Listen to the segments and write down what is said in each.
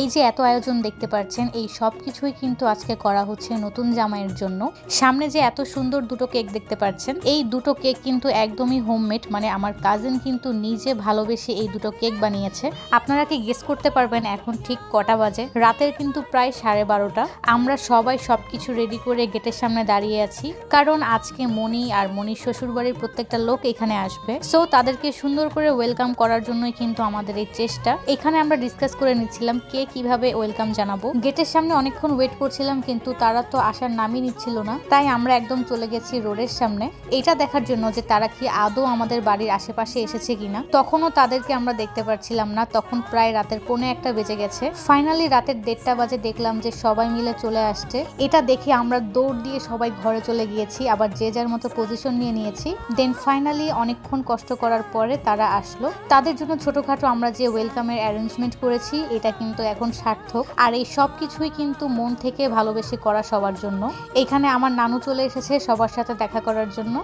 এই যে এত আয়োজন দেখতে পাচ্ছেন, এই সব কিছুই কিন্তু আজকে করা হচ্ছে নতুন জামাইয়ের জন্য। সামনে যে এত সুন্দর দুটো কেক দেখতে পাচ্ছেন, এই দুটো কেক কিন্তু একদমই হোমমেড, মানে আমার কাজিন কিন্তু নিজে ভালোবেসে এই দুটো কেক বানিয়েছে। আপনারা কি গেস করতে পারবেন এখন ঠিক কটা বাজে? রাতের কিন্তু প্রায় 12:30। আমরা সবাই সবকিছু রেডি করে গেটের সামনে দাঁড়িয়ে আছি, কারণ আজকে মনি আর মনির শ্বশুরবাড়ির প্রত্যেকটা লোক এখানে আসবে। সো তাদেরকে সুন্দর করে ওয়েলকাম করার জন্যই কিন্তু আমাদের এই চেষ্টা। এখানে আমরা ডিসকাস করে নিচ্ছিলাম কে কিভাবে ওয়েলকাম জানাবো। গেটের সামনে অনেকক্ষণ ওয়েট করছিলাম, কিন্তু তারা তো আসার নামই নিচ্ছিল না। তাই আমরা একদম চলে গেছি রোডের সামনে, এটা দেখার জন্য যে তারা কি আদৌ আমাদের বাড়ির আশেপাশে এসেছে কিনা। তখনও তাদেরকে আমরা দেখতে পাচ্ছিলাম না, তখন প্রায় রাতের 1:45 বেজে গেছে। ফাইনালি রাতের 1:30 বাজে দেখলাম যে সবাই মিলে চলে আসছে। এটা দেখে আমরা দৌড় দিয়ে সবাই ঘরে চলে গিয়েছি, আবার যে যার মতো পজিশন নিয়ে নিয়েছি। দেন ফাইনালি অনেকক্ষণ কষ্ট করার পরে তারা আসলো। তাদের জন্য ছোটখাটো আমরা যে ওয়েলকামের অ্যারেঞ্জমেন্ট করেছি, এটা কিন্তু এখন সার্থক। আর এই সব কিছুই কিন্তু মন থেকে ভালোবেসে করা সবার জন্য। এখানে আমার নানু চলে এসেছে সবার সাথে দেখা করার জন্য।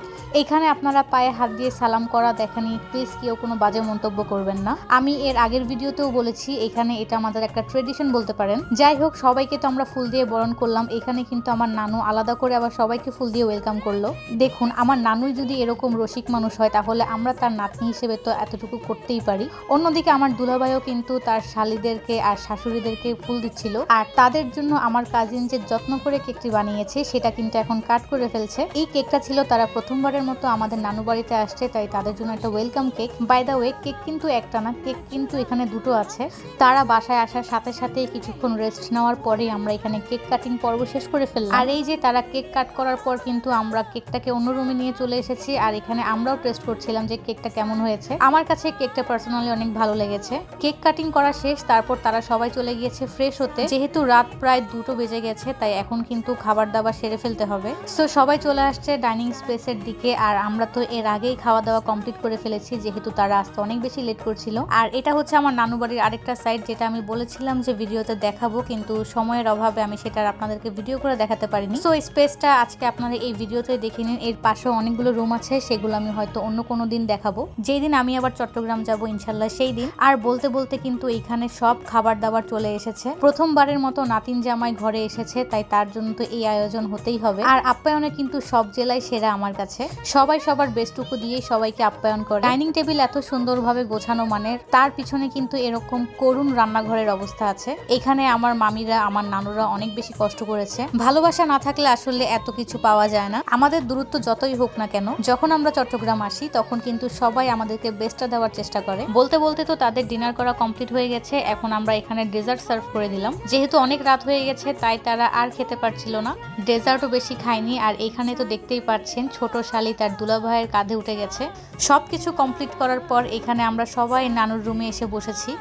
এখানে আপনারা পায়ে হাত দিয়ে সালাম করা দেখানি, প্লিজ কেউ কোনো বাজে মন্তব্য করবেন না। আমি এর আগের ভিডিওতেও বলেছি, এখানে এটা আমাদের একটা ট্রেডিশন বলতে পারেন। যাই হোক, সবাইকে তো আমরা ফুল দিয়ে বরণ করলাম। এখানে কিন্তু আমার নানু আলাদা করে আবার সবাইকে ফুল দিয়ে ওয়েলকাম করলো। দেখুন, আমার নানুই যদি এরকম রসিক মানুষ হয়, তাহলে আমরা তার নাতনি হিসেবে তো এতটুকু করতেই পারি। অন্যদিকে আমার দুলাভাইও কিন্তু তার শালিদেরকে আর শাশুড়িদেরকে ফুল দিচ্ছিল, আর তাদের জন্য আমার কাজিন যে যত্ন করে কেকটি বানিয়েছে সেটা কিন্তু এখন কাট করে ফেলছে। এই কেকটা ছিল তারা প্রথমবারের মতো আমাদের নানু বাড়িতে আসছে, তাই তাদের জন্য একটা welcome cake. By the way, cake কিন্তু একটা না, কেক কিন্তু এখানে দুটো আছে। তারা বাসায় আসার সাথে সাথে কিছুক্ষণ রেস্ট নেওয়ার পরে আমরা এখানে কেক কাটিং পর্ব শেষ করে ফেললাম। আর এই যে তারা কেক কাট করার পর কিন্তু আমরা কেকটাকে অন্য রুমে নিয়ে চলে এসেছি, আর এখানে আমরাও টেস্ট করছিলাম যে কেকটা কেমন হয়েছে। আমার কাছে কেকটা পার্সোনালি অনেক ভালো লেগেছে। কেক কাটিং করা শেষ, তারপর তারা সবাই চলে গিয়েছে ফ্রেশ হতে। যেহেতু রাত প্রায় 2টো বেজে গেছে, তাই এখন কিন্তু খাবার দাবার সেরে ফেলতে হবে। সো সবাই চলে আসছে ডাইনিং স্পেসের দিকে, আর আমরা তো এর আগেই খাওয়া দাওয়া কমপ্লিট করে ফেলেছি, যেহেতু তারা আসতে অনেক বেশি লেট করছিল। আর এটা হচ্ছে আমার নানু বাড়ির আরেকটা সাইড, যেটা আমি বলেছিলাম যে ভিডিওতে দেখাবো, কিন্তু সময়ের অভাবে আমি সেটা আপনাদেরকে ভিডিও করে দেখাতে পারিনি। সো এই স্পেসটা আজকে আপনারা এই ভিডিওতে দেখে নিন। এর পাশেও অনেকগুলো রুম আছে, সেগুলো আমি হয়তো অন্য কোনো দিন দেখাবো, যেই দিন আমি আবার চট্টগ্রাম যাব ইনশাল্লাহ সেই দিন। আর বলতে বলতে কিন্তু এখানে সব খাবার দাবার চলে এসেছে। প্রথমবারের মতো নাতিন জামাই ঘরে এসেছে, তাই তার জন্য তো এই আয়োজন হতেই হবে। আর আপ্যায়নে কিন্তু সব জেলায় সেরা আমার কাছে। সবাই সবার বেস্টটুকু দিয়ে সবাইকে আপ্যায়ন করে। ডাইনিং টেবিল এত সুন্দরভাবে গোছানো, মানে তার পিছনে কিন্তু এরকম করুণ রান্নাঘরের অবস্থা আছে। এখানে আমার মামিরা, আমার নানুরা অনেক বেশি কষ্ট করেছে। ভালোবাসা না থাকলে আসলে এত কিছু পাওয়া যায় না। আমাদের দূরত্ব যতই হোক না কেন, যখন আমরা চট্টগ্রাম আসি তখন কিন্তু সবাই আমাদেরকে বেস্টটা দেওয়ার চেষ্টা করে। বলতে বলতে তো তাদের ডিনার করা কমপ্লিট হয়ে গেছে। এখন আমরা এখানে ডেজার্ট সার্ভ করে দিলাম। যেহেতু অনেক রাত হয়ে গেছে, তাই তারা আর খেতে পারছিল না। ডেজার্টও বেশি খায়নি। আর এখানে তো দেখতেই পাচ্ছেন, ছোট শালি তার দুলাভাইয়ের কাঁধে উঠে গেছে। সবকিছু কমপ্লিট করার পর এখানে আমরা সবাই নানুর রুমে এসে বসেছি।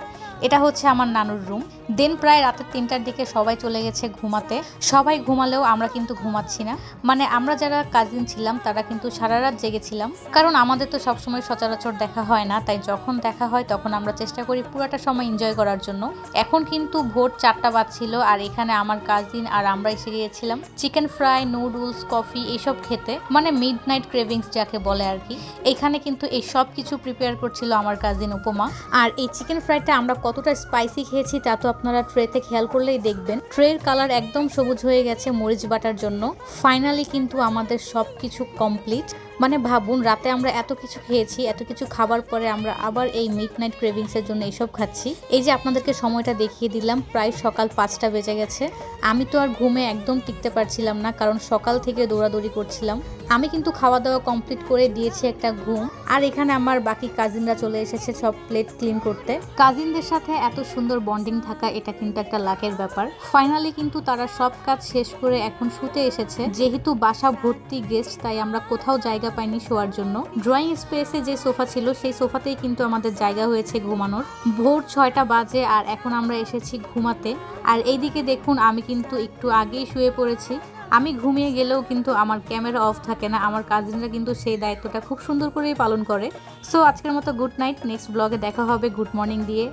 এটা হচ্ছে আমার নানুর রুম। দেন প্রায় রাতের 3টার দিকে সবাই চলে গেছে ঘুমাতে। সবাই ঘুমালেও আমরা কিন্তু ঘুমাচ্ছি না, মানে আমরা যারা কাজিন ছিলাম তারা কিন্তু সারা রাত জেগেছিলাম, কারণ আমাদের তো সবসময় সচরাচর দেখা হয় না। তাই যখন দেখা হয় তখন আমরা চেষ্টা করি পুরোটা সময় এনজয় করার জন্য। এখন কিন্তু ভোর 4টা বাজছিল, আর এখানে আমার কাজিন আর আমরা এসে গিয়েছিলাম চিকেন ফ্রাই, নুডলস, কফি এইসব খেতে, মানে মিড নাইট ক্রেভিংস যাকে বলে আর কি। এখানে কিন্তু এই সব কিছু প্রিপেয়ার করছিল আমার কাজিন উপমা। আর এই চিকেন ফ্রাইটা আমরা কতটা স্পাইসি খেয়েছি তা তো আপনারা ট্রেতে খেয়াল করলেই দেখবেন। ট্রের কালার একদম সবুজ হয়ে গেছে মরিচ বাটার জন্য। ফাইনালি কিন্তু আমাদের সব কিছু কমপ্লিট। মানে ভাবুন, রাতে আমরা এত কিছু খেয়েছি, এত কিছু খাবার পরে আমরা আবার এই মিড নাইট ক্রেভিংসের জন্য এইসব খাচ্ছি। এই যে আপনাদেরকে সময়টা দেখিয়ে দিলাম, প্রায় সকাল 5টা বেজে গেছে। আমি তো আর ঘুমে একদম টিকতে পারছিলাম না, কারণ সকাল থেকে দৌড়াদৌড়ি করছিলাম। আমি কিন্তু খাওয়া দাওয়া কমপ্লিট করে দিয়েছি একটা ঘুম। আর এখানে আমার বাকি কাজিনরা চলে এসেছে সব প্লেট ক্লিন করতে। কাজিনদের সাথে এত সুন্দর বন্ডিং থাকা, এটা কিন্তু একটা লাকের ব্যাপার। ফাইনালি কিন্তু তারা সব কাজ শেষ করে এখন শুতে এসেছে। যেহেতু বাসা ভর্তি গেস্ট, তাই আমরা কোথাও জায়গা পাইনি শোয়ার জন্য। ড্রয়িং স্পেসে যে সোফা ছিল সেই সোফাতেই কিন্তু আমাদের জায়গা হয়েছে ঘুমানোর। ভোর 6টা বাজে, আর এখন আমরা এসেছি ঘুমাতে। আর এইদিকে দেখুন, আমি কিন্তু একটু আগেই শুয়ে পড়েছি। আমি ঘুমিয়ে গেলেও কিন্তু আমার ক্যামেরা অফ থাকে না। আমার কাজিনরা কিন্তু সেই দায়িত্বটা খুব সুন্দর করেই পালন করে। সো আজকের মতো গুড নাইট। নেক্সট ব্লগে দেখা হবে গুড মর্নিং দিয়ে।